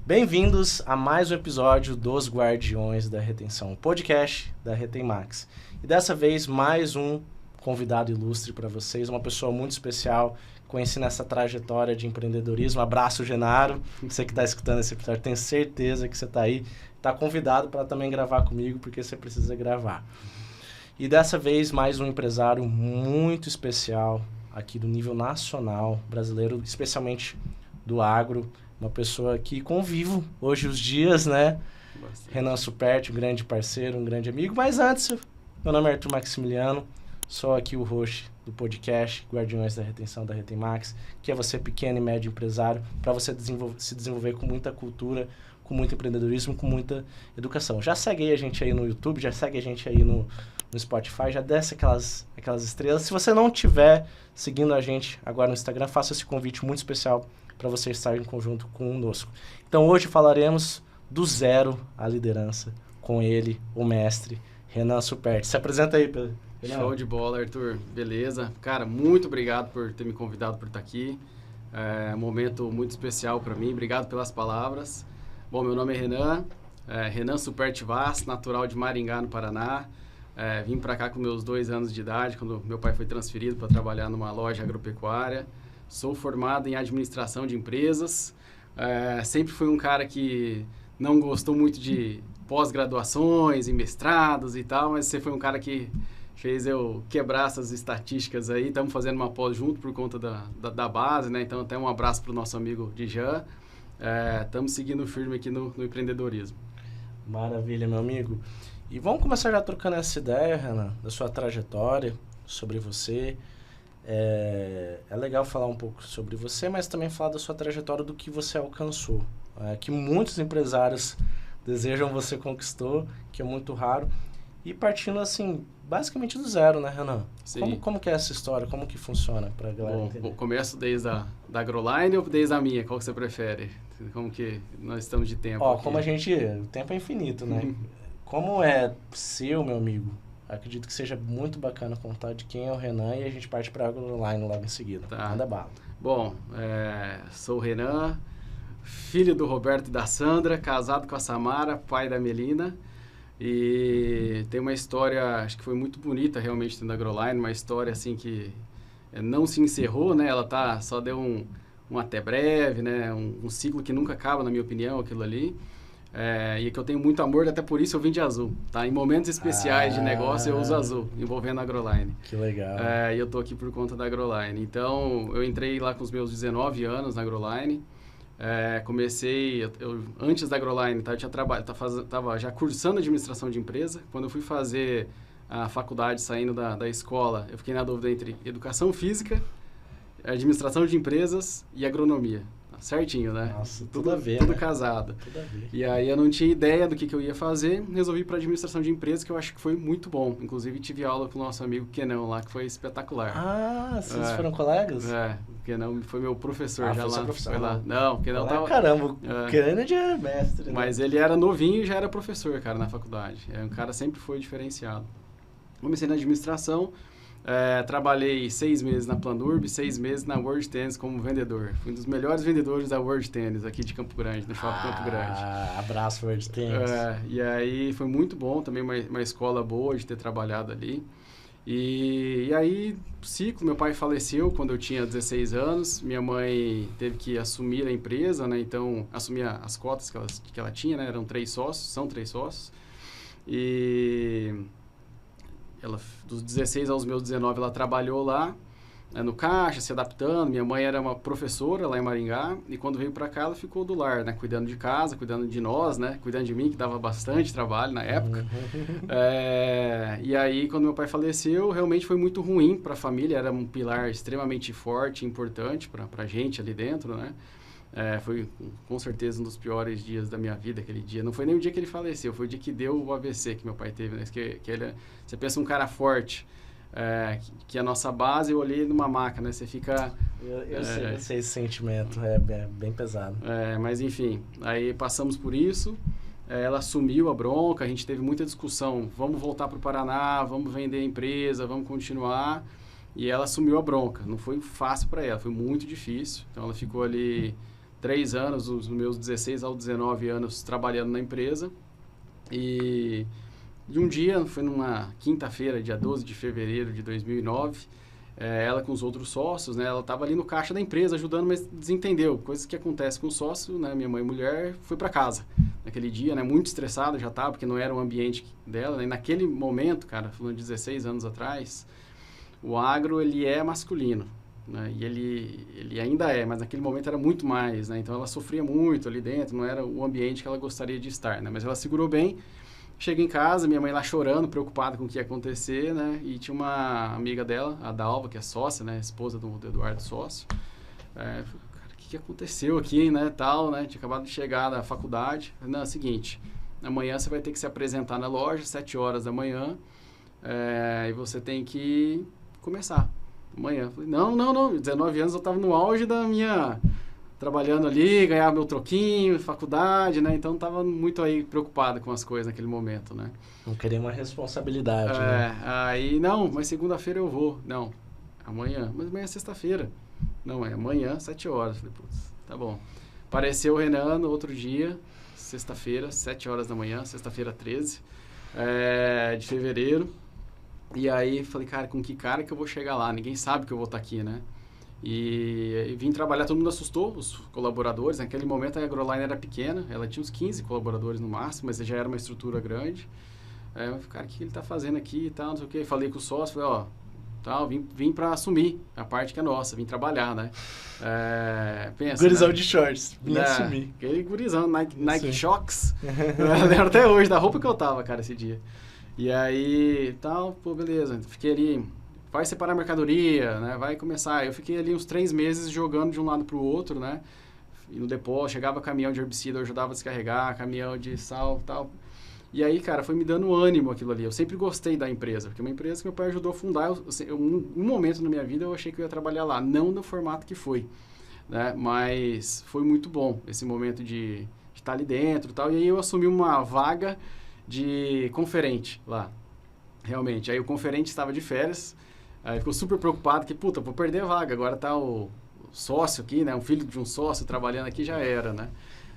Bem-vindos a mais um episódio dos Guardiões da Retenção, podcast da Retemax. E dessa vez, mais um convidado ilustre para vocês, uma pessoa muito especial, conheci nessa trajetória de empreendedorismo. Abraço, Genaro, você que está escutando esse episódio, tenho certeza que você está aí, está convidado para também gravar comigo, porque você precisa gravar. E dessa vez, mais um empresário muito especial, aqui do nível nacional, brasileiro, especialmente do agro, uma pessoa que convivo hoje os dias, né? Bastante. Renan Superti, um grande parceiro, um grande amigo. Mas antes, meu nome é Arthur Maximiliano, sou aqui o host do podcast Guardiões da Retenção da Retemax, que é você pequeno e médio empresário, para você se desenvolver com muita cultura, com muito empreendedorismo, com muita educação. Já segue a gente aí no YouTube, já segue a gente aí no Spotify, já desce aquelas estrelas. Se você não estiver seguindo a gente agora no Instagram, faça esse convite muito especial para você estar em conjunto conosco. Então hoje falaremos do zero à liderança com ele, o mestre Renan Superti. Se apresenta aí, Pedro. Show de bola, Arthur. Beleza? Cara, muito obrigado por ter me convidado por estar aqui. É um momento muito especial para mim. Obrigado pelas palavras. Bom, meu nome é Renan, Renan Superti Vaz, natural de Maringá, no Paraná. Vim para cá com meus 2 anos de idade, quando meu pai foi transferido para trabalhar numa loja agropecuária. Sou formado em administração de empresas. Sempre fui um cara que não gostou muito de pós-graduações e mestrados e tal, mas você foi um cara que fez eu quebrar essas estatísticas aí. Estamos fazendo uma pós junto por conta da base, né? Então, até um abraço para o nosso amigo Dijan. Estamos seguindo firme aqui no empreendedorismo. Maravilha, meu amigo. E vamos começar já trocando essa ideia, Renan, da sua trajetória, sobre você. É legal falar um pouco sobre você, mas também falar da sua trajetória, do que você alcançou. Que muitos empresários desejam, você conquistou, que é muito raro. E partindo, assim, basicamente do zero, né, Renan? Sim. Como que é essa história? Como que funciona para a galera entender? Bom, começo desde da AgroLine ou desde a minha? Qual que você prefere? Como que nós estamos de tempo aqui? Como o tempo é infinito, né? Como é seu, meu amigo, acredito que seja muito bacana contar de quem é o Renan e a gente parte para a AgroLine logo em seguida. Tá. Manda bala. Bom, sou o Renan, filho do Roberto e da Sandra, casado com a Samara, pai da Melina. E tem uma história, acho que foi muito bonita realmente dentro da AgroLine, uma história assim que não se encerrou, né? Ela só deu um até breve, né? Um ciclo que nunca acaba, na minha opinião, aquilo ali. E que eu tenho muito amor, até por isso eu vim de azul, tá? Em momentos especiais de negócio eu uso azul, envolvendo a AgroLine. Que legal. E eu tô aqui por conta da AgroLine. Então, eu entrei lá com os meus 19 anos na AgroLine. Comecei, antes da AgroLine, tá? Eu tava já cursando administração de empresa. Quando eu fui fazer a faculdade, saindo da escola, eu fiquei na dúvida entre educação física, administração de empresas e agronomia. Certinho, né? Nossa, tudo a ver, tudo né? casado. Tudo a ver. E aí eu não tinha ideia do que eu ia fazer, resolvi ir para administração de empresas, que eu acho que foi muito bom. Inclusive tive aula com o nosso amigo Kenão lá, que foi espetacular. Vocês foram colegas? O Kenão foi meu professor já foi lá. seu professor, foi lá. né? Não, o Kenão tava... Caramba, o Kenão é mestre, né? Mas ele era novinho e já era professor, cara, na faculdade. Um cara sempre foi diferenciado. Comecei na administração. Trabalhei 6 meses na Planurb, 6 meses na World Tennis como vendedor. Fui um dos melhores vendedores da World Tennis aqui de Campo Grande, no Shopping Campo Grande. Abraço, World Tennis. E aí foi muito bom, também uma escola boa de ter trabalhado ali. E aí, ciclo, meu pai faleceu quando eu tinha 16 anos, minha mãe teve que assumir a empresa, né? Então, assumir as cotas que ela tinha, né? Eram 3 sócios, são 3 sócios. E... ela, dos 16 aos meus 19, ela trabalhou lá, no caixa, se adaptando. Minha mãe era uma professora lá em Maringá, e quando veio para cá, ela ficou do lar, né? Cuidando de casa, cuidando de nós, né? Cuidando de mim, que dava bastante trabalho na época. E aí, quando meu pai faleceu, realmente foi muito ruim para a família. Era um pilar extremamente forte e importante para a gente ali dentro, né? Foi com certeza um dos piores dias da minha vida, aquele dia. Não foi nem o dia que ele faleceu, foi o dia que deu o AVC que meu pai teve, né? Você pensa um cara forte, que a nossa base, eu olhei numa maca, né? Você fica... Eu sei esse sentimento, é bem pesado. Mas enfim, aí passamos por isso. Ela assumiu a bronca, a gente teve muita discussão. Vamos voltar para o Paraná, vamos vender a empresa, vamos continuar. E ela assumiu a bronca. Não foi fácil para ela, foi muito difícil. Então ela ficou ali 3 anos, dos meus 16 aos 19 anos, trabalhando na empresa. E de um dia, foi numa quinta-feira, dia 12 de fevereiro de 2009, ela com os outros sócios, né, ela estava ali no caixa da empresa ajudando, mas desentendeu. Coisas que acontecem com o sócio, né, minha mãe mulher, foi para casa naquele dia, né, muito estressada já estava, porque não era o ambiente dela. Né, e naquele momento, cara, falando de 16 anos atrás, o agro, ele é masculino. Né, e ele ainda é, mas naquele momento era muito mais. Né, então ela sofria muito ali dentro, não era o ambiente que ela gostaria de estar. Né, mas ela segurou bem. Cheguei em casa, minha mãe lá chorando, preocupada com o que ia acontecer, né? E tinha uma amiga dela, a Dalva, que é sócia, né? Esposa do Eduardo sócio. Falei, cara, o que aconteceu aqui, né? Tal, né? Tinha acabado de chegar da faculdade. Não, é o seguinte, amanhã você vai ter que se apresentar na loja, 7 horas da manhã, e você tem que começar amanhã. Falei, não. 19 anos eu estava no auge da minha... trabalhando ali, ganhava meu troquinho, faculdade, né? Então, tava muito aí preocupado com as coisas naquele momento, né? Não queria uma responsabilidade, né? Aí, não, mas segunda-feira eu vou. Não, amanhã. Mas amanhã é sexta-feira. Não, é amanhã, 7 horas. Falei, putz, tá bom. Apareceu o Renan no outro dia, sexta-feira, 7 horas da manhã, sexta-feira 13 de fevereiro. E aí, falei, cara, com que cara que eu vou chegar lá? Ninguém sabe que eu vou estar aqui, né? E vim trabalhar, todo mundo assustou, os colaboradores. Naquele momento a AgroLine era pequena, ela tinha uns 15 colaboradores no máximo, mas já era uma estrutura grande. Eu falei, cara, o que ele está fazendo aqui e tal, não sei o quê. Falei com o sócio, falei, tal, vim para assumir a parte que é nossa, vim trabalhar, né? Pensa, gurizão, né? De shorts, vim assumir. Aquele gurizão, Nike Shox. Eu lembro até hoje da roupa que eu tava, cara, esse dia. E aí, tal, pô, beleza, fiquei ali... Vai separar a mercadoria, né? Vai começar. Eu fiquei ali uns 3 meses jogando de um lado para o outro, né? E no depósito, chegava caminhão de herbicida, eu ajudava a descarregar, caminhão de sal e tal. E aí, cara, foi me dando ânimo aquilo ali. Eu sempre gostei da empresa, porque é uma empresa que meu pai ajudou a fundar. Um momento na minha vida eu achei que eu ia trabalhar lá, não no formato que foi, né? Mas foi muito bom esse momento de estar ali dentro e tal. E aí eu assumi uma vaga de conferente lá, realmente. Aí o conferente estava de férias. Aí ficou super preocupado que, puta, vou perder a vaga, agora tá o sócio aqui, né? Um filho de um sócio trabalhando aqui já era, né?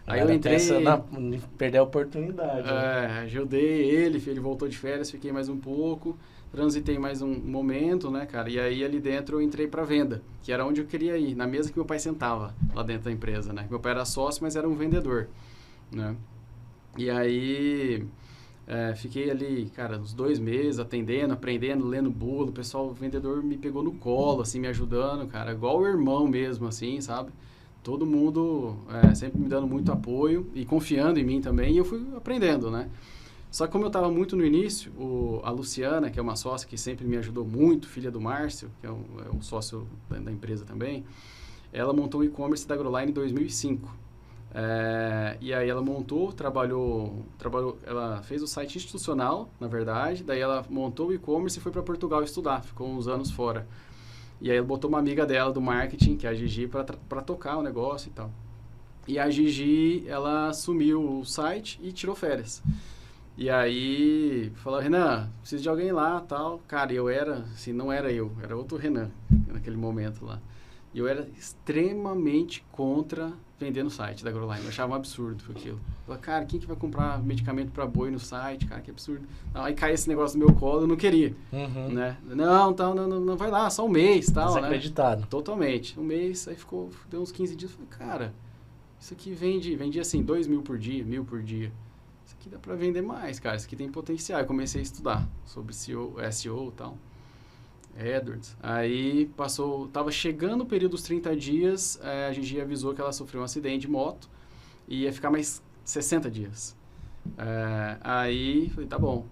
Aí eu entrei... em perder a oportunidade. Né? Ajudei ele voltou de férias, fiquei mais um pouco, transitei mais um momento, né, cara? E aí ali dentro eu entrei para venda, que era onde eu queria ir, na mesa que meu pai sentava lá dentro da empresa, né? Meu pai era sócio, mas era um vendedor, né? E aí... fiquei ali, cara, uns 2 meses atendendo, aprendendo, lendo bolo. O pessoal, o vendedor me pegou no colo, assim, me ajudando, cara. Igual o irmão mesmo, assim, sabe? Todo mundo sempre me dando muito apoio e confiando em mim também. E eu fui aprendendo, né? Só que como eu estava muito no início, a Luciana, que é uma sócia que sempre me ajudou muito, filha do Márcio, que é um sócio da empresa também, ela montou o e-commerce da AgroLine em 2005. E aí ela montou, trabalhou, ela fez o site institucional, na verdade, daí ela montou o e-commerce e foi para Portugal estudar, ficou uns anos fora. E aí ela botou uma amiga dela do marketing, que é a Gigi, para tocar o negócio e tal. E a Gigi, ela assumiu o site e tirou férias. E aí falou, Renan, preciso de alguém lá, tal. Cara, eu era, assim, não era eu, era outro Renan, naquele momento lá. E eu era extremamente contra vender no site da AgroLine. Eu achava um absurdo aquilo. Falei, cara, quem que vai comprar medicamento para boi no site? Cara, que absurdo. Aí cai esse negócio no meu colo, eu não queria. Né? Não vai lá, só um mês, tal, desacreditado. Né? Totalmente. Um mês, aí deu uns 15 dias. Falei, cara, isso aqui vendia assim, 2.000 por dia, 1.000 por dia. Isso aqui dá para vender mais, cara. Isso aqui tem potencial. Eu comecei a estudar sobre SEO e tal. Edwards. Aí tava chegando o período dos 30 dias, a Gigi avisou que ela sofreu um acidente de moto e ia ficar mais 60 dias. Aí falei, tá bom,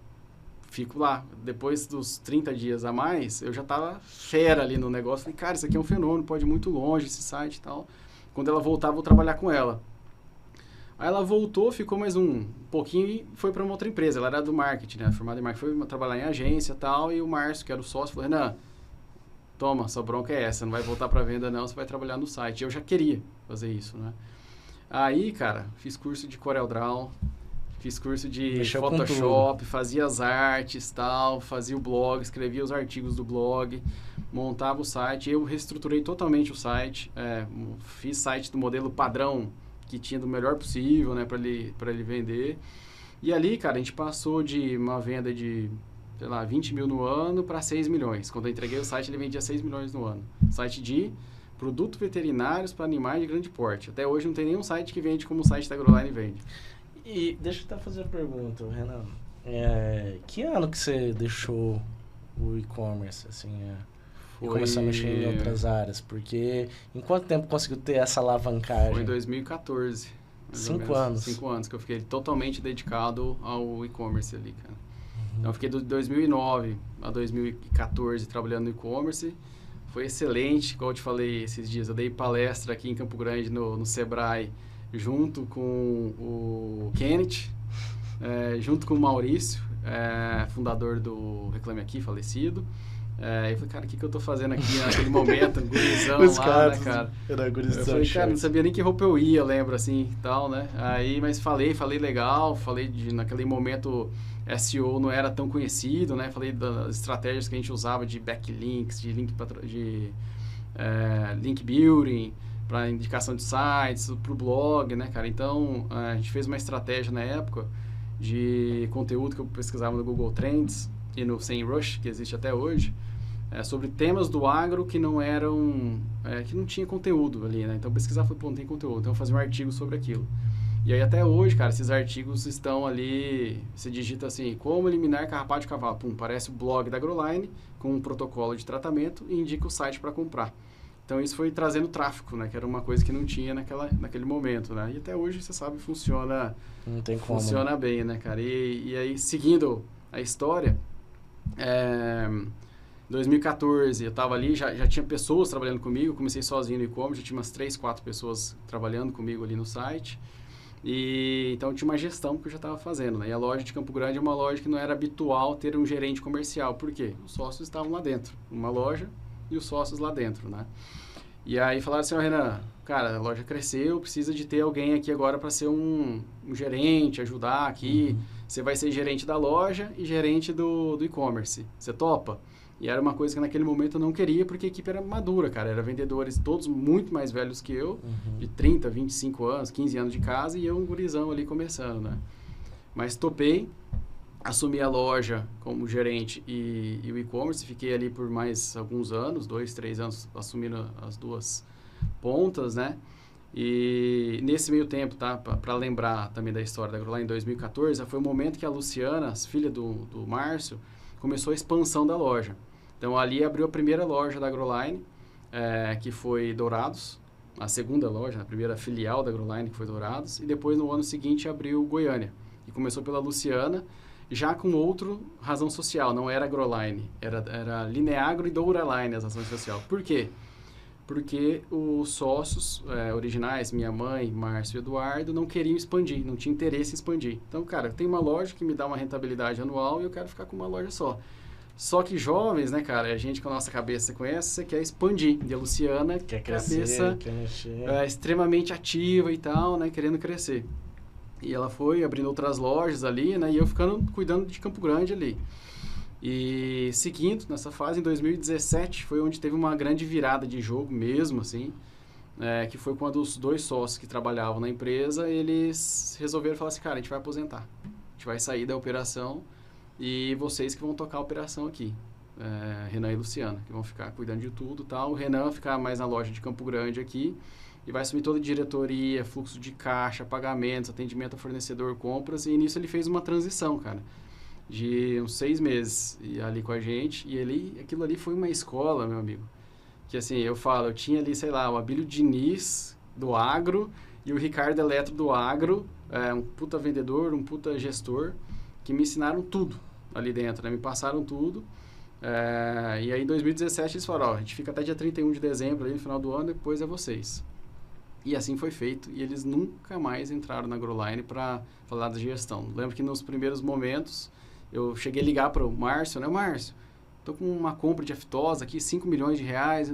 fico lá. Depois dos 30 dias a mais, eu já tava fera ali no negócio. Falei, cara, isso aqui é um fenômeno, pode ir muito longe esse site e tal. Quando ela voltar, vou trabalhar com ela. Aí ela voltou, ficou mais um pouquinho e foi para uma outra empresa. Ela era do marketing, né? Formada em marketing. Foi trabalhar em agência e tal. E o Márcio, que era o sócio, falou, Renan, toma, sua bronca é essa. Não vai voltar para venda não, você vai trabalhar no site. Eu já queria fazer isso, né? Aí, cara, fiz curso de CorelDRAW, fiz curso de Photoshop, fazia as artes e tal, fazia o blog, escrevia os artigos do blog. montava o site, eu reestruturei totalmente o site, fiz site do modelo padrão, que tinha do melhor possível, né, para ele vender. E ali, cara, a gente passou de uma venda de, sei lá, 20 mil no ano para 6 milhões. Quando eu entreguei o site, ele vendia 6 milhões no ano. Site de produtos veterinários para animais de grande porte. Até hoje não tem nenhum site que vende como o site da AgroLine vende. E deixa eu até fazer a pergunta, Renan. Que ano que você deixou o e-commerce, assim, e começou a mexer em outras áreas? Porque em quanto tempo conseguiu ter essa alavancagem? Foi em 2014. 5 anos. 5 anos que eu fiquei totalmente dedicado ao e-commerce ali, cara. Então, eu fiquei de 2009 a 2014 trabalhando no e-commerce. Foi excelente, como eu te falei esses dias. Eu dei palestra aqui em Campo Grande, no Sebrae, junto com o Kenneth, junto com o Maurício, fundador do Reclame Aqui, falecido. Eu falei, cara, o que eu tô fazendo aqui naquele momento, gurizão os lá, caras, né, cara? Era gurizão, eu falei, cara, não sabia nem que roupa eu ia, lembro, assim, e tal, né? Aí, mas falei legal, naquele momento, SEO não era tão conhecido, né? Falei das estratégias que a gente usava de backlinks, de link building, para indicação de sites, para o blog, né, cara? Então, a gente fez uma estratégia na época de conteúdo que eu pesquisava no Google Trends e no SEMrush, que existe até hoje, sobre temas do agro que não eram, que não tinha conteúdo ali, né? Então, pesquisar, falei, pô, não tem conteúdo, então eu fazia um artigo sobre aquilo. E aí, até hoje, cara, esses artigos estão ali, você digita assim, como eliminar carrapato de cavalo, pum, parece o blog da AgroLine com um protocolo de tratamento e indica o site para comprar. Então, isso foi trazendo tráfego, né? Que era uma coisa que não tinha naquele momento, né? E até hoje, você sabe, funciona, não tem como, funciona bem, né, cara? E aí, seguindo a história, em 2014, eu estava ali, já tinha pessoas trabalhando comigo, comecei sozinho no e-commerce, já tinha umas 3, 4 pessoas trabalhando comigo ali no site. E então tinha uma gestão que eu já estava fazendo, né? E a loja de Campo Grande é uma loja que não era habitual ter um gerente comercial. Por quê? Os sócios estavam lá dentro, uma loja e os sócios lá dentro, né? E aí falaram assim, Renan, cara, a loja cresceu, precisa de ter alguém aqui agora para ser um gerente, ajudar aqui. Você vai ser gerente da loja e gerente do e-commerce. Você topa? E era uma coisa que naquele momento eu não queria, porque a equipe era madura, cara. Era vendedores todos muito mais velhos que eu, de 30, 25 anos, 15 anos de casa, e eu um gurizão ali começando, né? Mas topei, assumi a loja como gerente e o e-commerce, fiquei ali por mais alguns anos, 2, 3 anos, assumindo as duas pontas, né? E nesse meio tempo, tá? Para lembrar também da história da AgroLine, em 2014, foi o momento que a Luciana, filha do Márcio, começou a expansão da loja. Então, ali abriu a primeira loja da AgroLine, que foi Dourados, a segunda loja, a primeira filial da AgroLine, que foi Dourados, e depois, no ano seguinte, abriu Goiânia. E começou pela Luciana, já com outro razão social, não era AgroLine, era Lineagro e Douraline as razões sociais. Por quê? Porque os sócios originais, minha mãe, Márcio e Eduardo, não queriam expandir, não tinham interesse em expandir. Então, cara, tem uma loja que me dá uma rentabilidade anual e eu quero ficar com uma loja só. Só que jovens, né, cara, a gente com a nossa cabeça, você conhece, você quer expandir. E a Luciana, quer crescer, cabeça quer mexer. Extremamente ativa e tal, né, querendo crescer. E ela foi abrindo outras lojas ali, né, e eu cuidando de Campo Grande ali. E seguindo nessa fase, em 2017, foi onde teve uma grande virada de jogo mesmo, assim, que foi quando os 2 sócios que trabalhavam na empresa, eles resolveram falar assim, cara, a gente vai aposentar, a gente vai sair da operação e vocês que vão tocar a operação aqui, Renan e Luciana, que vão ficar cuidando de tudo e tal. O Renan vai ficar mais na loja de Campo Grande aqui e vai assumir toda a diretoria, fluxo de caixa, pagamentos, atendimento a fornecedor, compras, e nisso ele fez uma transição, cara, de uns 6 meses e ali com a gente, e aquilo ali foi uma escola, meu amigo, que assim, eu tinha ali, sei lá, o Abílio Diniz do agro e o Ricardo Eletro do agro, um puta vendedor, um puta gestor, que me ensinaram tudo ali dentro, né? Me passaram tudo, e aí em 2017 eles falaram, a gente fica até dia 31 de dezembro, ali no final do ano, depois é vocês. E assim foi feito, e eles nunca mais entraram na AgroLine para falar da gestão. Lembro que nos primeiros momentos, eu cheguei a ligar para o Márcio, né? Márcio, tô com uma compra de aftosa aqui, 5 milhões de reais.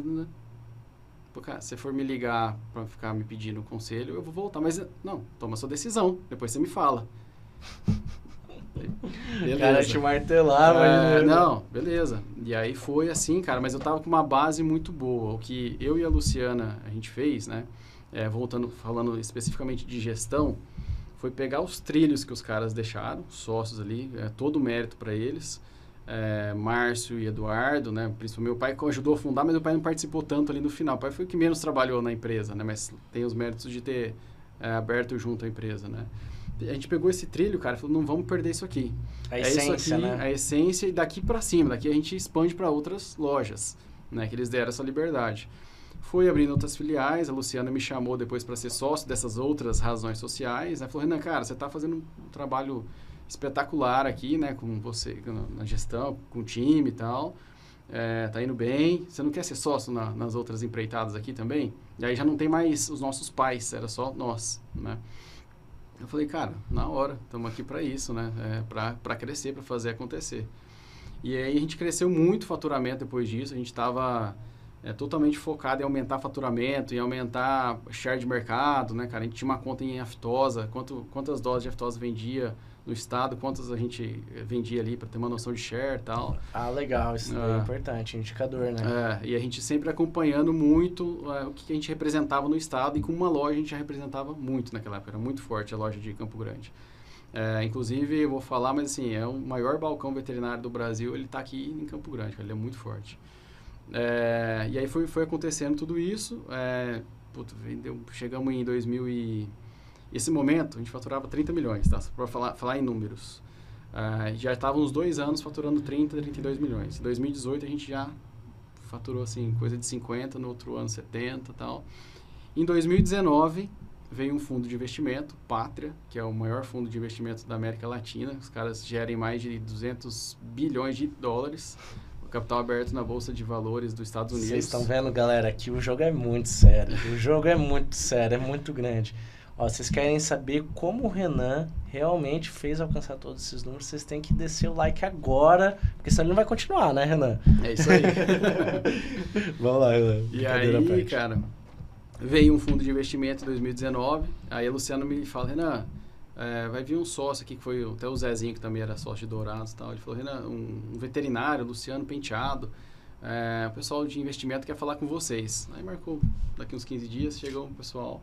Pô, cara, se você for me ligar para ficar me pedindo conselho, eu vou voltar. Mas, não, toma sua decisão, depois você me fala. Beleza. Cara, te martelava. Não, beleza. E aí foi assim, cara, mas eu tava com uma base muito boa. O que eu e a Luciana, a gente fez, né? Falando especificamente de gestão, foi pegar os trilhos que os caras deixaram, sócios ali, todo o mérito para eles. Márcio e Eduardo, né? Principalmente meu pai que ajudou a fundar, mas meu pai não participou tanto ali no final. O pai foi o que menos trabalhou na empresa, né? Mas tem os méritos de ter aberto junto a empresa, né? A gente pegou esse trilho, cara, e falou, não vamos perder isso aqui. A essência, isso aqui, né? A essência, e daqui para cima, daqui a gente expande para outras lojas, né? Que eles deram essa liberdade. Fui abrindo outras filiais, a Luciana me chamou depois para ser sócio dessas outras razões sociais, né? Falou, Renan, cara, você está fazendo um trabalho espetacular aqui, né? Com você, na gestão, com o time e tal. Tá indo bem. Você não quer ser sócio nas outras empreitadas aqui também? E aí já não tem mais os nossos pais, era só nós, né? Eu falei, cara, na hora, estamos aqui para isso, né? Para crescer, para fazer acontecer. E aí a gente cresceu muito o faturamento depois disso, a gente estava totalmente focado em aumentar faturamento, em aumentar share de mercado, né, cara? A gente tinha uma conta em aftosa, quantas doses de aftosa vendia no estado, quantas a gente vendia ali para ter uma noção de share e tal. Ah, legal, isso é importante, indicador, né? E a gente sempre acompanhando muito o que a gente representava no estado, e com uma loja a gente já representava muito naquela época, era muito forte a loja de Campo Grande. Inclusive, eu vou falar, mas assim, é o maior balcão veterinário do Brasil, ele está aqui em Campo Grande, ele é muito forte. E aí foi acontecendo tudo isso, chegamos em 2000 e... Esse momento, a gente faturava 30 milhões, tá? Para falar em números. Já estava uns 2 anos faturando 30, 32 milhões. Em 2018, a gente já faturou, assim, coisa de 50, no outro ano 70 e tal. Em 2019, veio um fundo de investimento, Pátria, que é o maior fundo de investimento da América Latina. Os caras gerem mais de 200 bilhões de dólares. O capital aberto na Bolsa de Valores dos Estados Unidos. Vocês estão vendo, galera, aqui o jogo é muito sério. O jogo é muito sério, é muito grande. Ó, vocês querem saber como o Renan realmente fez alcançar todos esses números, vocês têm que descer o like agora, porque senão ele não vai continuar, né, Renan? É isso aí. Vamos lá, Renan. E aí, cara, veio um fundo de investimento em 2019, aí a Luciana me fala, Renan, vai vir um sócio aqui, que foi até o Zezinho, que também era sócio de Dourados e tal. Ele falou, Renan, um veterinário, Luciano Penteado, o pessoal de investimento quer falar com vocês. Aí marcou, daqui uns 15 dias, chegou o pessoal...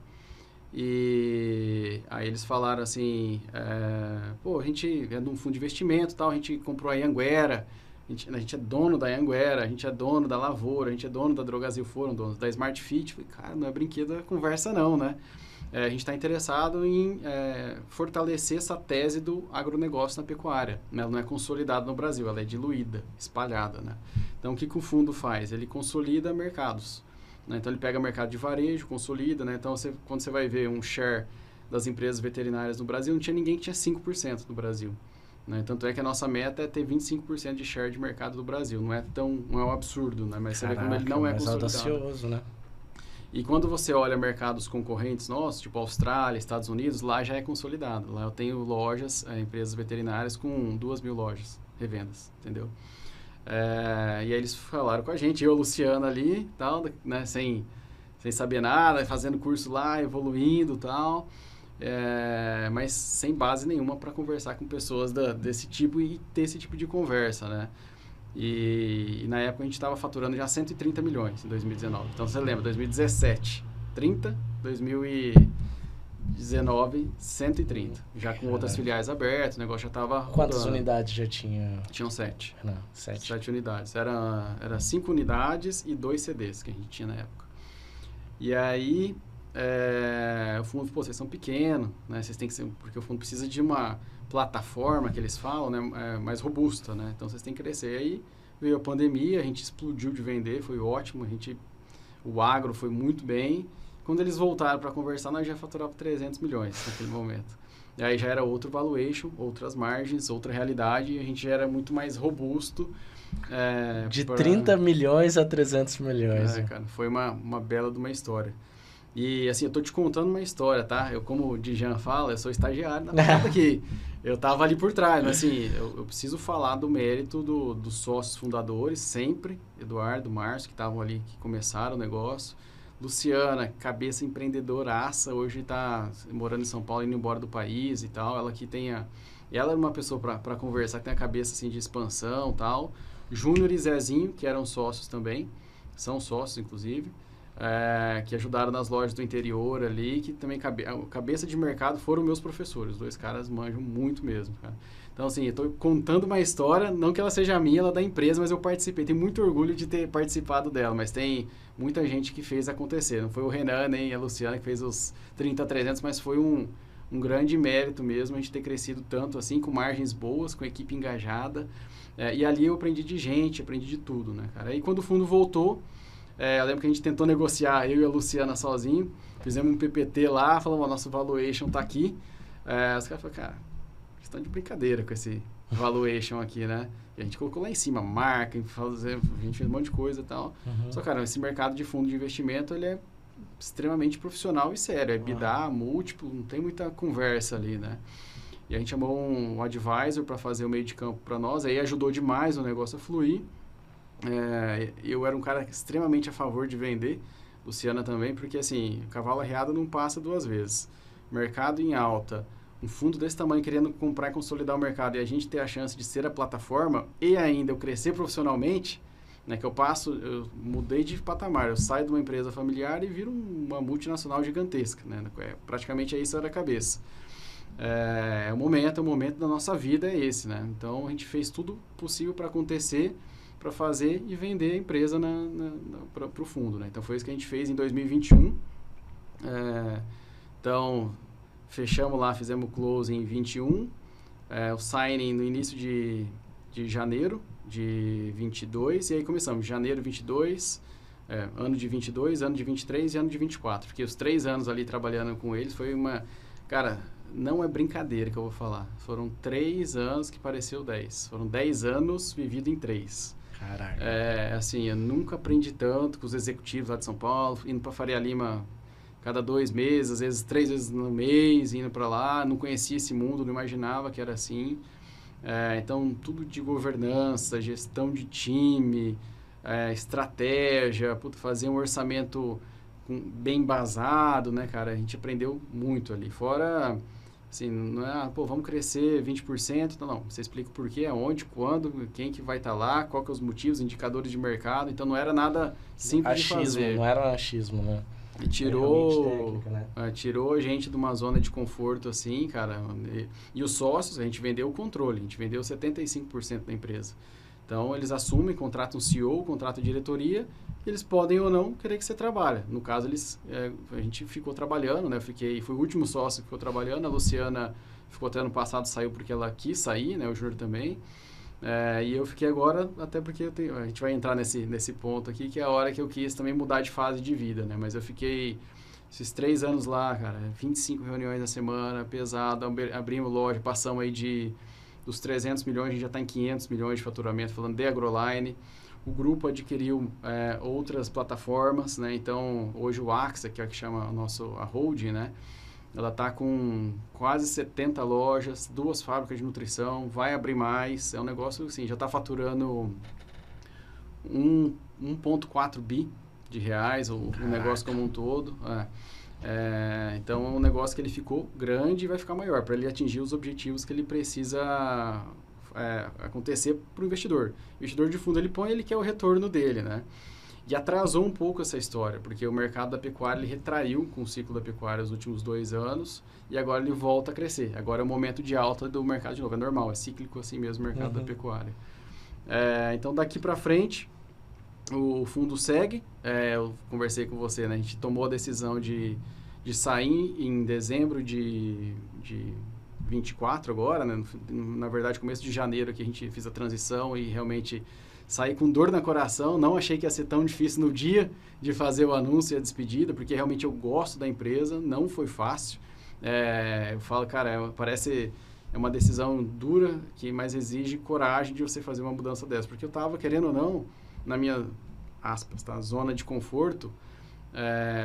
E aí eles falaram assim, a gente é de um fundo de investimento, tal, a gente comprou a Anhanguera, a gente é dono da Anhanguera, a gente é dono da Lavoura, a gente é dono da Drogasil, foram donos da Smart Fit. Falei, cara, não é brinquedo, é conversa não, né? A gente está interessado em fortalecer essa tese do agronegócio na pecuária, né? Ela não é consolidada no Brasil, ela é diluída, espalhada, né? Então, o que o fundo faz? Ele consolida mercados. Então, ele pega mercado de varejo, consolida, né? Então, quando você vai ver um share das empresas veterinárias no Brasil, não tinha ninguém que tinha 5% no Brasil. Né? Tanto é que a nossa meta é ter 25% de share de mercado do Brasil. Não é um absurdo, né? Mas você vê como ele não é consolidado. Audacioso, né? E quando você olha mercados concorrentes nossos, tipo Austrália, Estados Unidos, lá já é consolidado. Lá eu tenho lojas, empresas veterinárias com 2.000 lojas, revendas, entendeu? E aí eles falaram com a gente, eu e a Luciana ali, tal, né, sem saber nada, fazendo curso lá, evoluindo e tal, mas sem base nenhuma para conversar com pessoas desse tipo e ter esse tipo de conversa, né? E na época a gente estava faturando já 130 milhões em 2019. Então você lembra, 2017, 30, 2019, 130. Já com outras filiais abertas, o negócio já estava rodando. Quantas unidades já tinha? Tinham 7. Não, 7. 7 unidades. Era 5 unidades e 2 CDs que a gente tinha na época. E aí, o fundo, vocês são pequenos, né? Vocês têm que ser, porque o fundo precisa de uma plataforma, que eles falam, né? Mais robusta, né? Então, vocês têm que crescer. Aí veio a pandemia, a gente explodiu de vender, foi ótimo. O agro foi muito bem. Quando eles voltaram para conversar, nós já faturávamos 300 milhões naquele momento. E aí já era outro valuation, outras margens, outra realidade, e a gente já era muito mais robusto. De 30 milhões a 300 milhões. Cara, foi uma bela de uma história. E assim, eu tô te contando uma história, tá? Eu, como o Dijan fala, eu sou estagiário na parada aqui. Eu tava ali por trás, mas assim, eu preciso falar do mérito dos sócios fundadores, sempre, Eduardo, Márcio, que estavam ali, que começaram o negócio. Luciana, cabeça empreendedoraça, hoje está morando em São Paulo, indo embora do país e tal. Ela que ela é uma pessoa para conversar, que tem a cabeça assim de expansão e tal. Júnior e Zezinho, que eram sócios também, são sócios inclusive, que ajudaram nas lojas do interior ali, que também cabeça de mercado foram meus professores. Os 2 caras manjam muito mesmo, cara. Então, assim, eu estou contando uma história, não que ela seja minha, ela é da empresa, mas eu participei. Tenho muito orgulho de ter participado dela, mas tem muita gente que fez acontecer. Não foi o Renan nem a Luciana que fez os 30-300, mas foi um grande mérito mesmo a gente ter crescido tanto assim, com margens boas, com equipe engajada. E ali eu aprendi de gente, aprendi de tudo, né, cara? Aí quando o fundo voltou, eu lembro que a gente tentou negociar, eu e a Luciana sozinho, fizemos um PPT lá, falamos, nosso valuation tá aqui. Os caras falaram, cara, vocês estão de brincadeira com esse valuation aqui, né? E a gente colocou lá em cima, marca, a gente fez um monte de coisa e tal. Só, cara, esse mercado de fundo de investimento, ele é extremamente profissional e sério. É EBITDA, múltiplo, não tem muita conversa ali, né? E a gente chamou um advisor para fazer o meio de campo para nós, aí ajudou demais o negócio a fluir. Eu era um cara extremamente a favor de vender, Luciana também, porque assim, cavalo arreado não passa 2 vezes. Mercado em alta, um fundo desse tamanho querendo comprar e consolidar o mercado e a gente ter a chance de ser a plataforma e ainda eu crescer profissionalmente, né, que eu mudei de patamar, eu saio de uma empresa familiar e viro uma multinacional gigantesca, né, praticamente é isso da cabeça. O momento da nossa vida é esse, né? Então a gente fez tudo possível para acontecer, para fazer e vender a empresa para o fundo, né? Então foi isso que a gente fez em 2021. Então fechamos lá, fizemos o close em 21, o signing no início de janeiro de 22 e aí começamos janeiro 22, ano de 22, ano de 23 e ano de 24, porque os 3 anos ali trabalhando com eles foi uma... Cara, não é brincadeira que eu vou falar. Foram 3 anos que pareceu 10. Foram 10 anos vivido em 3. Caraca. Assim, eu nunca aprendi tanto com os executivos lá de São Paulo, indo para Faria Lima cada 2 meses, às vezes 3 vezes no mês, indo para lá. Não conhecia esse mundo, não imaginava que era assim. Então, tudo de governança, gestão de time, estratégia, fazer um orçamento bem embasado, né, cara? A gente aprendeu muito ali. Fora, assim, não é, vamos crescer 20%, não. Você explica o porquê, aonde, quando, quem que vai estar lá, qual que é os motivos, indicadores de mercado. Então, não era nada simples de fazer. Não era um achismo, né? E tirou, técnica, né? Tirou a gente de uma zona de conforto, assim, cara. E os sócios, a gente vendeu o controle, a gente vendeu 75% da empresa. Então, eles assumem, contratam CEO, contratam diretoria, e eles podem ou não querer que você trabalhe. No caso, a gente ficou trabalhando, né? Fui o último sócio que ficou trabalhando. A Luciana ficou até ano passado, saiu porque ela quis sair, né? O Júnior também. E eu fiquei agora, até porque a gente vai entrar nesse ponto aqui, que é a hora que eu quis também mudar de fase de vida, né? Mas eu fiquei esses 3 anos lá, cara, 25 reuniões na semana, pesado, abrimos loja, passamos aí dos 300 milhões, a gente já está em 500 milhões de faturamento, falando de Agroline. O grupo adquiriu outras plataformas, né? Então, hoje o AXA, que é o que chama a holding, né? Ela está com quase 70 lojas, 2 fábricas de nutrição, vai abrir mais. É um negócio, assim, já está faturando 1,4 bi de reais, o negócio como um todo. Então, é um negócio que ele ficou grande e vai ficar maior, para ele atingir os objetivos que ele precisa acontecer para o investidor. O investidor de fundo, ele quer o retorno dele, né? E atrasou um pouco essa história, porque o mercado da pecuária, ele retraiu com o ciclo da pecuária os últimos 2 anos, e agora ele volta a crescer. Agora é o momento de alta do mercado de novo, é normal, é cíclico assim mesmo o mercado da pecuária. Então, daqui para frente, o fundo segue. Eu conversei com você, né? A gente tomou a decisão de sair em dezembro de 24 agora, né? Na verdade, começo de janeiro que a gente fez a transição e realmente saí com dor no coração. Não achei que ia ser tão difícil no dia de fazer o anúncio e a despedida, porque realmente eu gosto da empresa, não foi fácil. Eu falo, cara, parece uma decisão dura, mas exige coragem de você fazer uma mudança dessa, porque eu estava, querendo ou não, na minha, aspas, tá, zona de conforto,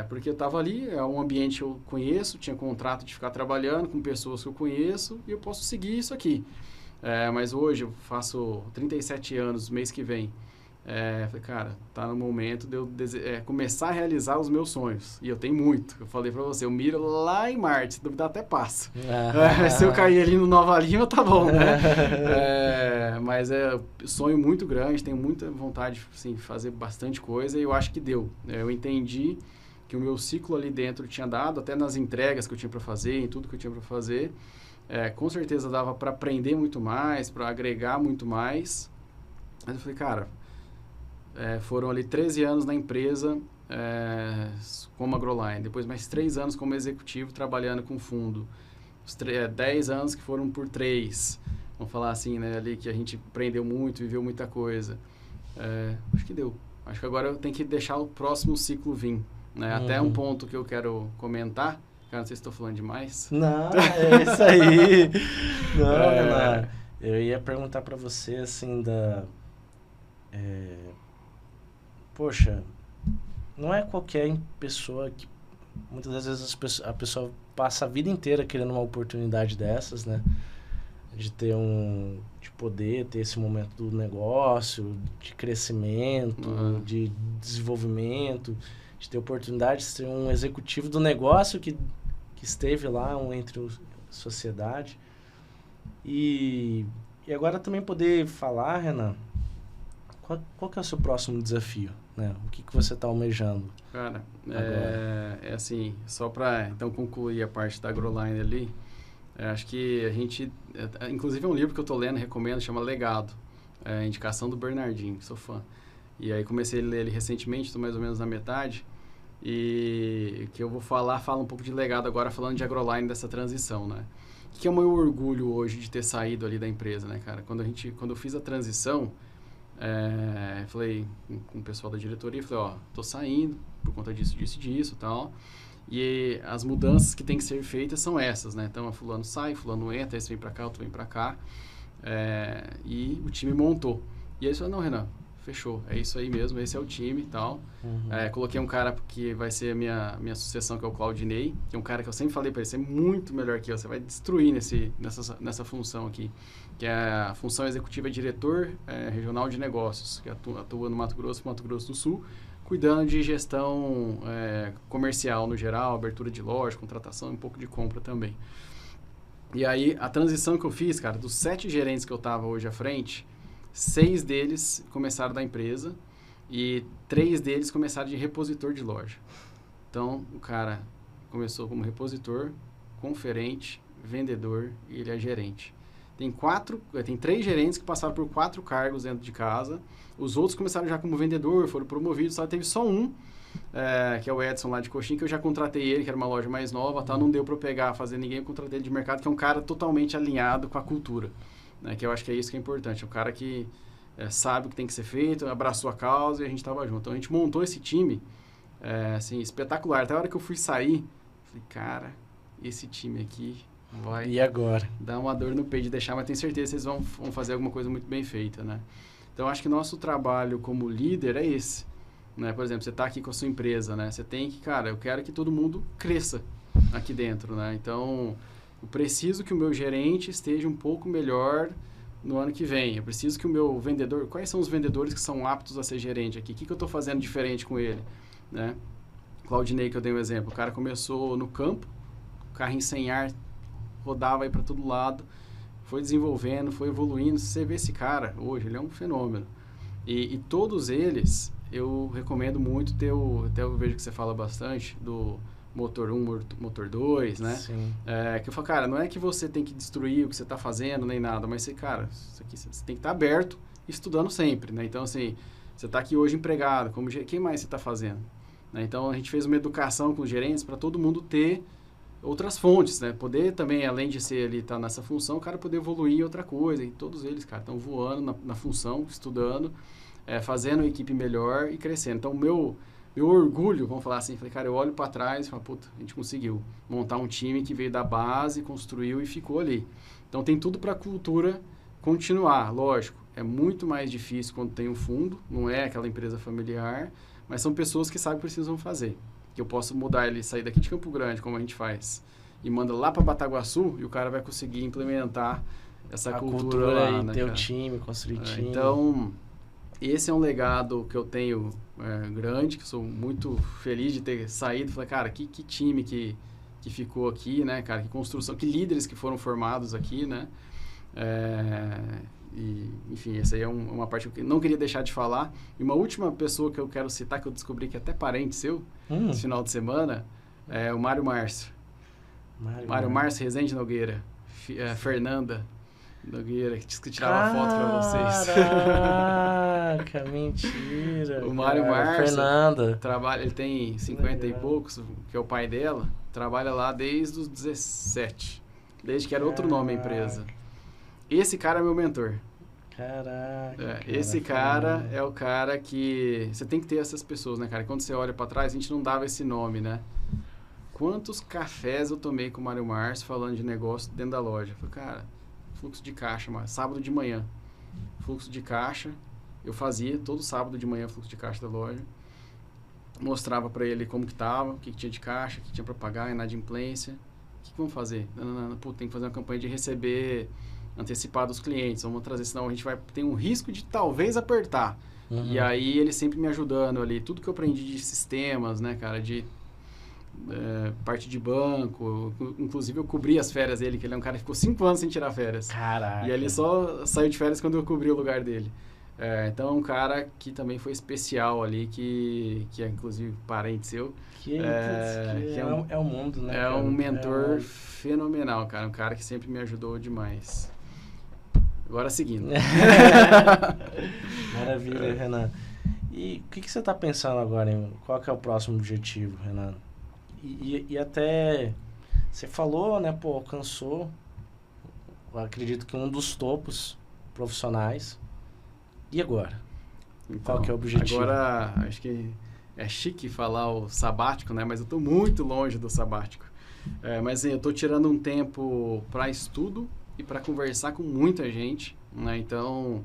porque eu estava ali, é um ambiente que eu conheço, tinha contrato de ficar trabalhando com pessoas que eu conheço e eu posso seguir isso aqui. Mas hoje eu faço 37 anos, mês que vem. Falei, cara, tá no momento de eu começar a realizar os meus sonhos. E eu tenho muito. Eu falei pra você, eu miro lá em Marte, se duvidar até passo. Se eu cair ali no Nova Lima, tá bom, né? Mas é sonho muito grande, tenho muita vontade assim, de fazer bastante coisa e eu acho que deu. Eu entendi que o meu ciclo ali dentro tinha dado, até nas entregas que eu tinha para fazer, em tudo que eu tinha para fazer. Com certeza dava para aprender muito mais, para agregar muito mais. Mas eu falei, cara... foram ali 13 anos na empresa como Agroline, depois mais 3 anos como executivo trabalhando com fundo, 10 anos que foram por 3, vamos falar assim, né, ali que a gente aprendeu muito, viveu muita coisa. Acho que deu. Acho que agora eu tenho que deixar o próximo ciclo vir, né? Até um ponto que eu quero comentar, cara, não sei se estou falando demais. Não, é isso aí. Não, Renan, eu ia perguntar para você, assim, poxa, não é qualquer pessoa que... Muitas vezes a pessoa passa a vida inteira querendo uma oportunidade dessas, né? De poder ter esse momento do negócio, de crescimento, de desenvolvimento, de ter oportunidade de ser um executivo do negócio que esteve lá entre a sociedade. E agora também poder falar, Renan, qual que é o seu próximo desafio? Né? O que você está almejando? Cara, assim, só para então concluir a parte da Agroline ali, acho que a gente, inclusive é um livro que eu estou lendo, recomendo, chama Legado, indicação do Bernardinho, sou fã. E aí comecei a ler ele recentemente, estou mais ou menos na metade, e que eu vou fala um pouco de legado agora, falando de Agroline, dessa transição, né? O que é o meu orgulho hoje de ter saído ali da empresa, né, cara? Quando eu fiz a transição, falei com o pessoal da diretoria, falei, tô saindo por conta disso e tal, e as mudanças que tem que ser feitas são essas, né? Então, fulano sai, fulano entra, esse vem pra cá, outro vem pra cá, e o time montou. E aí eles falaram, não, Renan, fechou, é isso aí mesmo, esse é o time e tal. Coloquei um cara que vai ser a minha sucessão, que é o Claudinei, que é um cara que eu sempre falei pra ele, você é muito melhor que eu, você vai destruir nessa função aqui, que é a função executiva diretor regional de negócios, que atua no Mato Grosso do Sul, cuidando de gestão comercial no geral, abertura de loja, contratação e um pouco de compra também. E aí, a transição que eu fiz, cara, dos 7 gerentes que eu estava hoje à frente, 6 deles começaram da empresa e 3 deles começaram de repositor de loja. Então, o cara começou como repositor, conferente, vendedor e ele é gerente. Tem 3 gerentes que passaram por 4 cargos dentro de casa. Os outros começaram já como vendedor, foram promovidos. Teve só um, que é o Edson lá de Coxim, que eu já contratei ele, que era uma loja mais nova, tá? Não deu para eu fazer ninguém, eu contratei ele de mercado, que é um cara totalmente alinhado com a cultura. Né? Que eu acho que é isso que é importante. É um cara que sabe o que tem que ser feito, abraçou a causa e a gente estava junto. Então a gente montou esse time, assim, espetacular. Até a hora que eu fui sair, falei, cara, esse time aqui vai... E agora? Dar uma dor no peito de deixar, mas tenho certeza que vocês vão fazer alguma coisa muito bem feita, né? Então, acho que nosso trabalho como líder é esse, né? Por exemplo, você está aqui com a sua empresa, né? Você tem que, cara, eu quero que todo mundo cresça aqui dentro, né? Então, eu preciso que o meu gerente esteja um pouco melhor no ano que vem. Eu preciso que o meu vendedor... Quais são os vendedores que são aptos a ser gerente aqui? O que eu estou fazendo diferente com ele, né? Claudinei, que eu dei um exemplo. O cara começou no campo, carrinho sem ar, rodava aí para todo lado, foi desenvolvendo, foi evoluindo. Você vê esse cara hoje, ele é um fenômeno. E todos eles, eu recomendo muito ter até eu vejo que você fala bastante do motor 1, motor 2, né? Sim. Que eu falo, cara, não é que você tem que destruir o que você está fazendo, nem nada, mas você, cara, isso aqui, você tem que estar aberto, estudando sempre, né? Então, assim, você está aqui hoje empregado, quem mais você está fazendo? Né? Então, a gente fez uma educação com os gerentes para todo mundo ter outras fontes, né? Poder também, além de ser ali, estar nessa função, o cara poder evoluir em outra coisa. E todos eles, cara, estão voando na função, estudando, fazendo a equipe melhor e crescendo. Então, meu orgulho, vamos falar assim, falei, cara, eu olho para trás e falo, puta, a gente conseguiu montar um time que veio da base, construiu e ficou ali. Então, tem tudo para a cultura continuar, lógico. É muito mais difícil quando tem um fundo, não é aquela empresa familiar, mas são pessoas que sabem o que precisam fazer. Que eu posso mudar ele, sair daqui de Campo Grande, como a gente faz, e manda lá para Bataguaçu, e o cara vai conseguir implementar essa cultura lá, e né, ter cara? o time, construir time. Então, esse é um legado que eu tenho grande, que eu sou muito feliz de ter saído. Falei, cara, que time que ficou aqui, né, cara? Que construção, que líderes que foram formados aqui, né? E, enfim, essa aí é uma parte que eu não queria deixar de falar. E uma última pessoa que eu quero citar, que eu descobri que é até parente seu, esse final de semana, é o Mário Márcio. Mário Márcio Rezende Nogueira. Fernanda Nogueira, que disse que tirava foto pra vocês. Caraca, mentira. O Mário Márcio Fernanda. trabalha, ele tem 50 e poucos, que é o pai dela, trabalha lá desde os 17, desde que era outro nome a empresa. Esse cara é meu mentor. Caraca. Esse cara é o cara que... Você tem que ter essas pessoas, né, cara? Quando você olha pra trás, a gente não dava esse nome, né? Quantos cafés eu tomei com o Mário Márcio falando de negócio dentro da loja? Eu falei, cara, fluxo de caixa, sábado de manhã. Fluxo de caixa, eu fazia todo sábado de manhã fluxo de caixa da loja. Mostrava pra ele como que tava, o que tinha de caixa, o que tinha pra pagar, inadimplência. O que vamos fazer? Não, tem que fazer uma campanha de receber antecipado os clientes, vamos trazer, senão a gente vai ter um risco de talvez apertar. E aí ele sempre me ajudando ali, tudo que eu aprendi de sistemas, né, cara, de parte de banco, inclusive eu cobri as férias dele, que ele é um cara que ficou 5 anos sem tirar férias. Caraca. E ele só saiu de férias quando eu cobri o lugar dele. Então é um cara que também foi especial ali, que é inclusive parente seu. É o mundo, né? É um mentor fenomenal, cara. Um cara que sempre me ajudou demais. Agora seguindo. Maravilha, Renan. E o que você está pensando agora, hein? Qual que é o próximo objetivo, Renan? E até você falou, né, pô, alcançou, eu acredito que um dos topos profissionais. E agora? Então, qual que é o objetivo? Agora, acho que é chique falar o sabático, né? Mas eu estou muito longe do sabático. Mas assim, eu estou tirando um tempo para estudo e para conversar com muita gente, né? Então,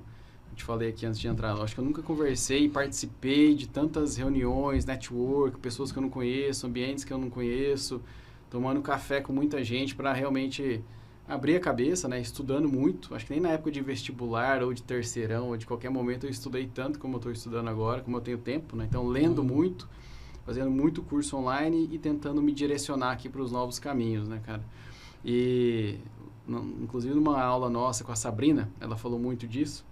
eu te falei aqui antes de entrar, acho que eu nunca conversei e participei de tantas reuniões, network, pessoas que eu não conheço, ambientes que eu não conheço, tomando café com muita gente para realmente abrir a cabeça, né? Estudando muito. Acho que nem na época de vestibular ou de terceirão ou de qualquer momento eu estudei tanto como eu estou estudando agora, como eu tenho tempo, né? Então, lendo muito, fazendo muito curso online e tentando me direcionar aqui para os novos caminhos, né, cara? E, inclusive, numa aula nossa com a Sabrina, ela falou muito disso,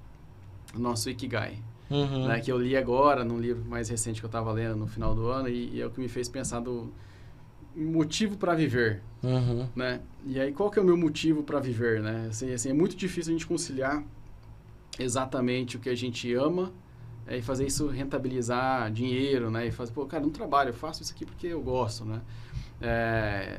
o nosso Ikigai, né, que eu li agora, num livro mais recente que eu estava lendo no final do ano, e é o que me fez pensar do motivo para viver, né? E aí, qual que é o meu motivo para viver, né? Assim, é muito difícil a gente conciliar exatamente o que a gente ama e fazer isso rentabilizar dinheiro, né? E fazer, pô, cara, não trabalho, eu faço isso aqui porque eu gosto, né?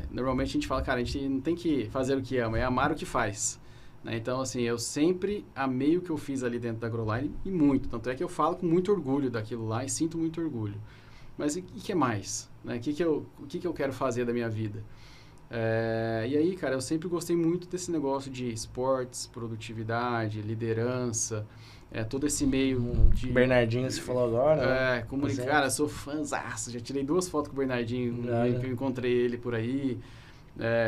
Normalmente a gente fala, cara, a gente não tem que fazer o que ama, é amar o que faz. Né? Então, assim, eu sempre amei o que eu fiz ali dentro da Agroline e muito. Tanto é que eu falo com muito orgulho daquilo lá e sinto muito orgulho. Mas e que mais? Né? O que eu quero fazer da minha vida? E aí, cara, eu sempre gostei muito desse negócio de esportes, produtividade, liderança, todo esse meio de... Bernardinho, você falou agora. Comunicar. Cara, eu sou fãzaço. Já tirei 2 fotos com o Bernardinho, que eu encontrei ele por aí.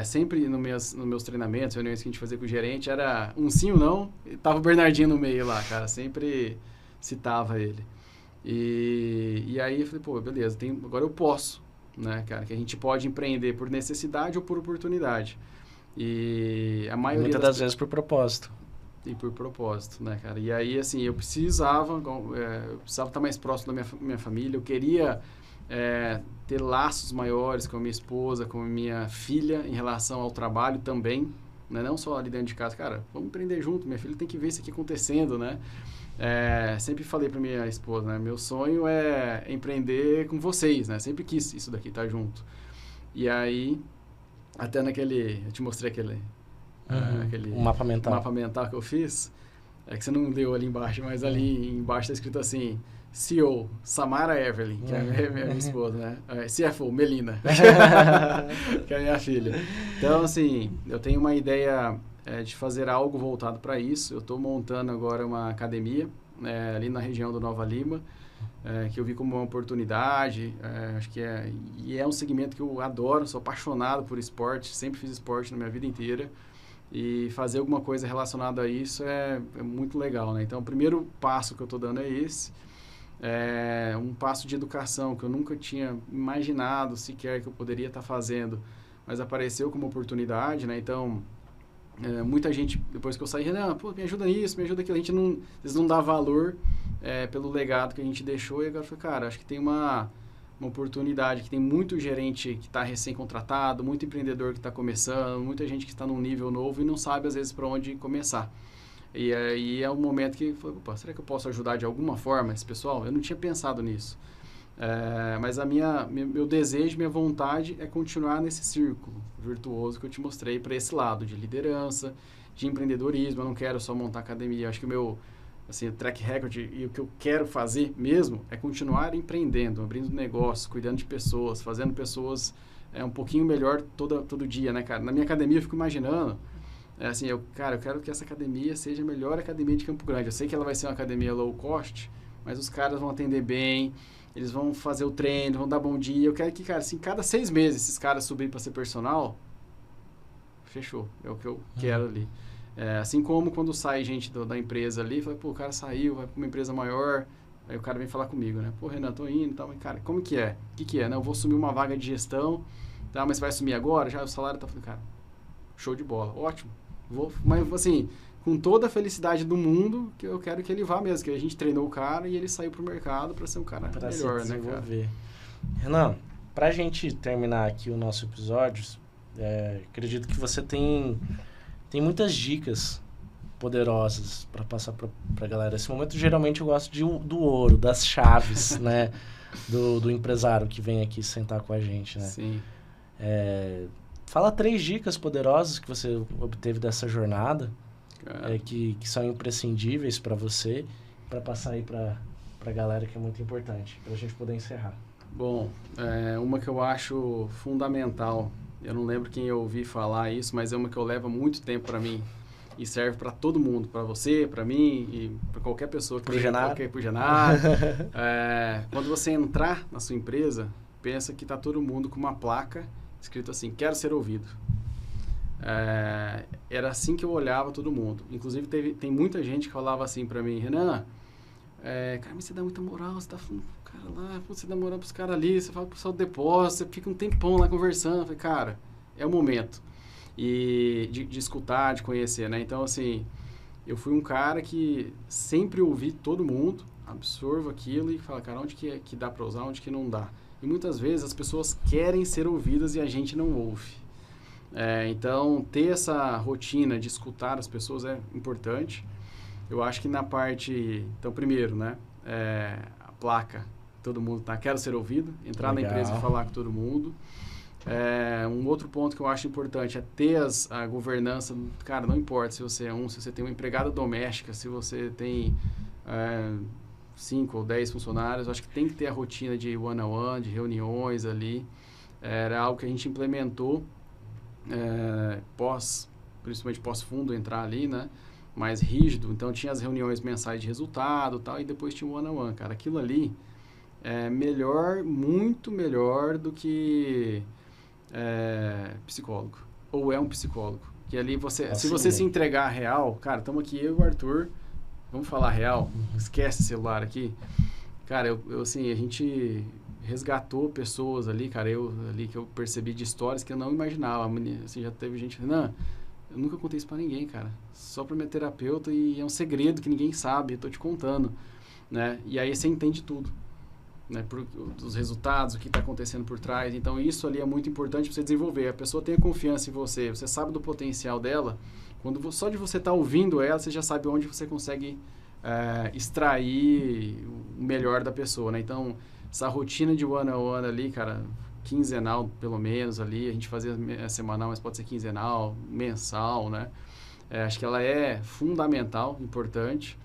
Sempre nos meus treinamentos, reuniões que a gente fazia com o gerente, era um sim ou não, e tava o Bernardinho no meio lá, cara, sempre citava ele. E aí eu falei, pô, beleza, agora eu posso, né, cara, que a gente pode empreender por necessidade ou por oportunidade. E a maioria muitas das vezes por propósito. E por propósito, né, cara. E aí, assim, eu precisava estar mais próximo da minha família, eu queria... ter laços maiores com a minha esposa, com a minha filha em relação ao trabalho também, né? Não só ali dentro de casa, cara, vamos empreender junto, minha filha tem que ver isso aqui acontecendo, né? Sempre falei para minha esposa, né? Meu sonho é empreender com vocês, né? Sempre quis isso daqui, tá junto. E aí, até eu te mostrei aquele mapa mental que eu fiz, que você não leu ali embaixo, mas ali embaixo tá escrito assim: CEO, Samara Evelyn, que é minha esposa, né? CFO, Melina, que é minha filha. Então, assim, eu tenho uma ideia de fazer algo voltado para isso. Eu estou montando agora uma academia ali na região do Nova Lima, que eu vi como uma oportunidade. Acho que é um segmento que eu adoro, sou apaixonado por esporte, sempre fiz esporte na minha vida inteira. e fazer alguma coisa relacionada a isso é muito legal, né? Então, o primeiro passo que eu estou dando é esse. É um passo de educação que eu nunca tinha imaginado sequer que eu poderia estar fazendo, mas apareceu como oportunidade, né? Então, muita gente, depois que eu saí, Renan, pô, me ajuda nisso, me ajuda aquilo. A gente não, eles não dá valor pelo legado que a gente deixou. E agora eu falei, cara, acho que tem uma oportunidade, que tem muito gerente que está recém-contratado, muito empreendedor que está começando, muita gente que está num nível novo e não sabe, às vezes, para onde começar. E aí é um momento que, opa, será que eu posso ajudar de alguma forma esse pessoal? Eu não tinha pensado nisso. Mas meu desejo, minha vontade é continuar nesse círculo virtuoso que eu te mostrei para esse lado de liderança, de empreendedorismo. Eu não quero só montar academia. Eu acho que o meu track record e o que eu quero fazer mesmo é continuar empreendendo, abrindo negócios, cuidando de pessoas, fazendo pessoas um pouquinho melhor todo dia, né, cara? Na minha academia eu fico imaginando, eu quero que essa academia seja a melhor academia de Campo Grande. Eu sei que ela vai ser uma academia low cost, mas os caras vão atender bem, eles vão fazer o treino, vão dar bom dia. Eu quero que, cara, assim, cada 6 meses esses caras subirem para ser personal, fechou. É o que eu quero ali. Assim como quando sai gente da empresa ali, fala, pô, o cara saiu, vai para uma empresa maior, aí o cara vem falar comigo, né? Pô, Renan, tô indo e tal, mas, cara, como que é? O que é? Não, eu vou assumir uma vaga de gestão, tá? Mas você vai assumir agora? Já o salário tá falando, cara, show de bola, ótimo. Mas, assim, com toda a felicidade do mundo, que eu quero que ele vá mesmo, que a gente treinou o cara e ele saiu pro mercado para ser um cara pra melhor, né, cara? Renan, pra gente terminar aqui o nosso episódio, acredito que você tem muitas dicas poderosas para passar pra galera. Esse momento, geralmente, eu gosto do ouro, das chaves, né? Do empresário que vem aqui sentar com a gente, né? Sim. Fala 3 dicas poderosas que você obteve dessa jornada, que são imprescindíveis para você, para passar aí pra galera, que é muito importante, pra gente poder encerrar. Bom, uma que eu acho fundamental, eu não lembro quem eu ouvi falar isso, mas é uma que eu levo muito tempo para mim e serve para todo mundo, para você, para mim e para qualquer pessoa que pro Genaro. Quando você entrar na sua empresa, pensa que tá todo mundo com uma placa escrito assim, quero ser ouvido. Era assim que eu olhava todo mundo. Inclusive tem muita gente que falava assim para mim, Renan, cara, mas você dá muita moral, você tá falando pro cara lá, você dá moral pros caras ali, você fala pro pessoal do depósito, você fica um tempão lá conversando. Eu falei, cara, é o momento de escutar, de conhecer, né? Então, assim, eu fui um cara que sempre ouvi todo mundo, absorvo aquilo e falo, cara, onde que dá para usar, onde que não dá. E muitas vezes as pessoas querem ser ouvidas e a gente não ouve. Então, ter essa rotina de escutar as pessoas é importante. Eu acho que na parte... Então, primeiro, né? A placa, todo mundo tá, quero ser ouvido, entrar Legal. na empresa e falar com todo mundo. Um outro ponto que eu acho importante é ter a governança. Cara, não importa se você se você tem uma empregada doméstica, se você tem 5 ou 10 funcionários, eu acho que tem que ter a rotina de one-on-one, de reuniões ali. Era algo que a gente implementou principalmente pós-fundo entrar ali, né? Mais rígido. Então, tinha as reuniões mensais de resultado e tal, e depois tinha o one-on-one, cara. Aquilo ali é melhor, muito melhor do que psicólogo. Ou é um psicólogo. Que ali se você se entregar real, cara, estamos aqui, eu e o Arthur, vamos falar real, esquece celular aqui. Cara, assim, a gente resgatou pessoas ali, cara, que eu percebi de histórias que eu não imaginava. Assim, já teve gente, não, eu nunca contei isso pra ninguém, cara. Só pra minha terapeuta e é um segredo que ninguém sabe, eu tô te contando, né? E aí você entende tudo, né? Dos resultados, o que está acontecendo por trás. Então, isso ali é muito importante para você desenvolver. A pessoa tem confiança em você, você sabe do potencial dela. Só de você estar ouvindo ela, você já sabe onde você consegue extrair o melhor da pessoa, né? Então, essa rotina de one-on-one ali, cara, quinzenal pelo menos ali, a gente fazia semanal, mas pode ser quinzenal, mensal, né? Acho que ela é fundamental, importante,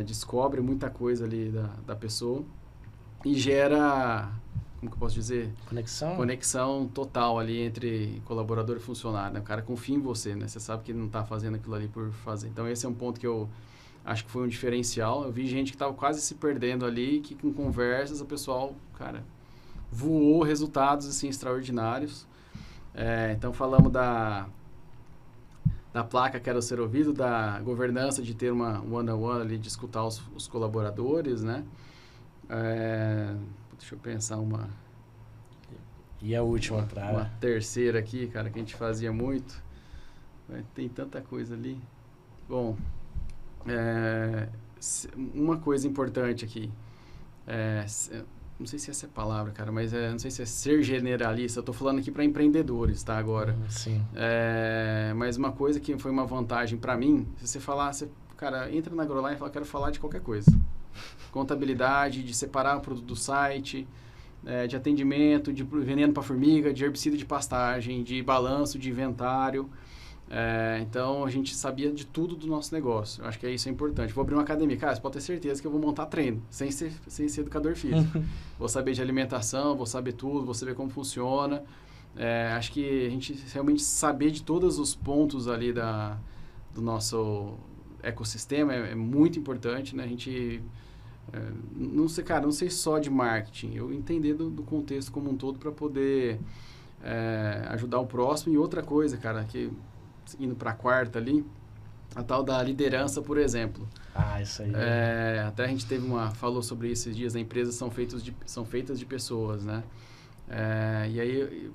descobre muita coisa ali da pessoa e gera, como que eu posso dizer? Conexão total ali entre colaborador e funcionário, né? O cara confia em você, né? Você sabe que ele não está fazendo aquilo ali por fazer. Então, esse é um ponto que eu acho que foi um diferencial. Eu vi gente que estava quase se perdendo ali, que com conversas o pessoal, cara, voou resultados assim extraordinários. Então falamos da placa quero ser ouvido, da governança de ter uma one-on-one ali, de escutar os colaboradores, né? Deixa eu pensar uma... E a última uma terceira aqui, cara, que a gente fazia muito. Tem tanta coisa ali. Bom, uma coisa importante aqui. Não sei se essa é a palavra, cara, mas não sei se é ser generalista. Eu tô falando aqui para empreendedores, tá, agora. Sim. Mas uma coisa que foi uma vantagem para mim, se você falar, cara, entra na AgroLine e fala, quero falar de qualquer coisa. Contabilidade, de separar o produto do site, de atendimento, de veneno para formiga, de herbicida de pastagem, de balanço, de inventário. Então, a gente sabia de tudo do nosso negócio. Eu acho que isso é importante. Vou abrir uma academia. Cara, você pode ter certeza que eu vou montar treino, sem ser educador físico. Vou saber de alimentação, vou saber tudo, vou saber como funciona. Acho que a gente realmente saber de todos os pontos ali do nosso ecossistema é muito importante, né? A gente... não sei só de marketing, eu entender do contexto como um todo para poder ajudar o próximo. E outra coisa, cara, que indo para a quarta ali, a tal da liderança, por exemplo. Isso aí. Até a gente falou sobre isso esses dias, as empresas são feitas de pessoas, né? E aí,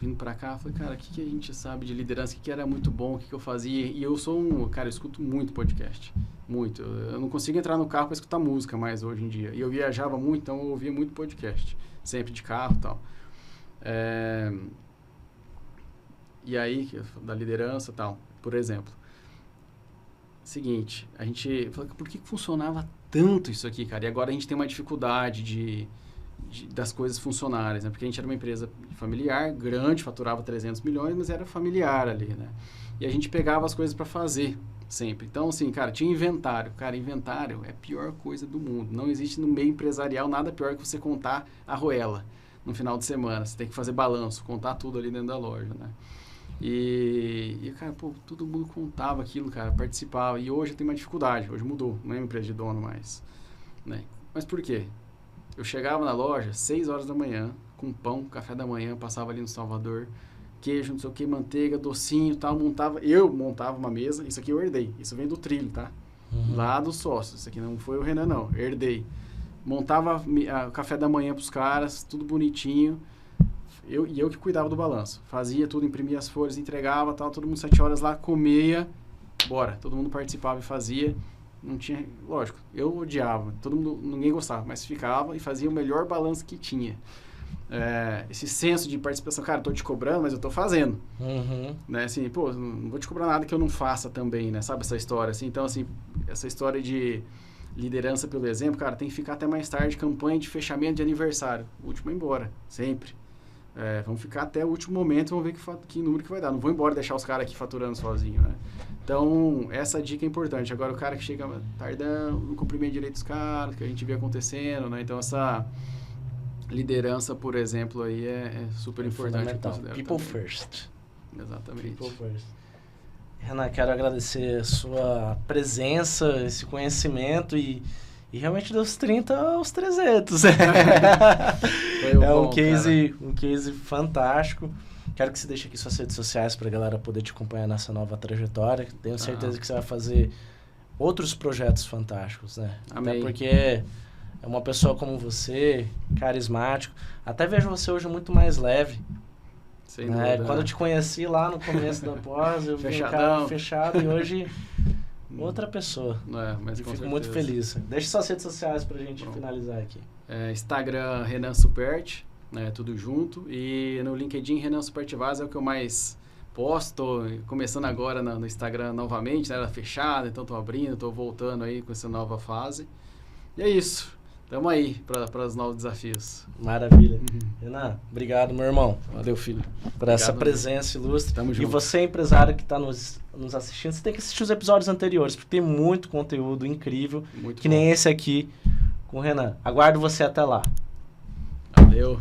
vindo para cá, falei, cara, o que a gente sabe de liderança? O que era muito bom, o que eu fazia? E eu sou cara, eu escuto muito podcast, muito. Eu não consigo entrar no carro para escutar música mais hoje em dia. E eu viajava muito, então eu ouvia muito podcast, sempre de carro e tal. E aí, da liderança e tal, por exemplo. Seguinte, a gente falou, por que funcionava tanto isso aqui, cara? E agora a gente tem uma dificuldade das coisas funcionarem, né? Porque a gente era uma empresa familiar, grande, faturava 300 milhões, mas era familiar ali, né? E a gente pegava as coisas para fazer sempre. Então, assim, cara, tinha inventário. Cara, inventário é a pior coisa do mundo. Não existe no meio empresarial nada pior que você contar a arruela no final de semana. Você tem que fazer balanço, contar tudo ali dentro da loja, né? E cara, todo mundo contava aquilo, cara, participava. E hoje eu tenho uma dificuldade, hoje mudou, não é uma empresa de dono mais, né? Mas por quê? Eu chegava na loja 6 horas da manhã, com pão, café da manhã, passava ali no Salvador, queijo, não sei o que, manteiga, docinho e tal, eu montava uma mesa. Isso aqui eu herdei, isso vem do trilho, tá? Lá do sócio, isso aqui não foi o Renan não, herdei. Montava café da manhã pros caras, tudo bonitinho. Eu que cuidava do balanço. Fazia tudo, imprimia as folhas, entregava, tal, todo mundo 7 horas lá, comia, bora. Todo mundo participava e fazia. Não tinha... Lógico, eu odiava. Ninguém gostava, mas ficava e fazia o melhor balanço que tinha. Esse senso de participação. Cara, tô te cobrando, mas eu tô fazendo. Né? Assim, não vou te cobrar nada que eu não faça também, né? Sabe essa história? Assim, então, assim, essa história de liderança pelo exemplo, cara, tem que ficar até mais tarde, campanha de fechamento de aniversário. O último é embora, sempre. Vamos ficar até o último momento, vamos ver que número que vai dar. Não vou embora deixar os caras aqui faturando sozinho, né? Então, essa dica é importante. Agora, o cara que chega tardão, não cumprimenta direito os caras, que a gente vê acontecendo, né? Então, essa liderança, por exemplo, aí é super importante. People first. Exatamente. People first. Renan, quero agradecer a sua presença, esse conhecimento e realmente dos 30 aos 300. Um case fantástico. Quero que você deixe aqui suas redes sociais para a galera poder te acompanhar nessa nova trajetória. Tenho certeza que você vai fazer outros projetos fantásticos, né? Amém. Até porque é uma pessoa como você, carismático. Até vejo você hoje muito mais leve. Sem dúvida. Quando eu te conheci lá no começo da pós, eu vi um cara fechado e hoje... outra pessoa. Mas eu fico muito feliz. Deixe suas redes sociais pra gente finalizar aqui. Instagram Renan Superti, tudo junto. E no LinkedIn Renan Superti Vaz é o que eu mais posto. Começando agora no Instagram novamente, né? Era fechado, então tô abrindo, tô voltando aí com essa nova fase. E é isso. Tamo aí para os novos desafios. Maravilha. Renan, obrigado, meu irmão. Valeu, filho. Por essa presença ilustre. Tamo junto. E você, empresário que está nos assistindo, você tem que assistir os episódios anteriores, porque tem muito conteúdo incrível, muito que nem esse aqui com o Renan. Aguardo você até lá. Valeu.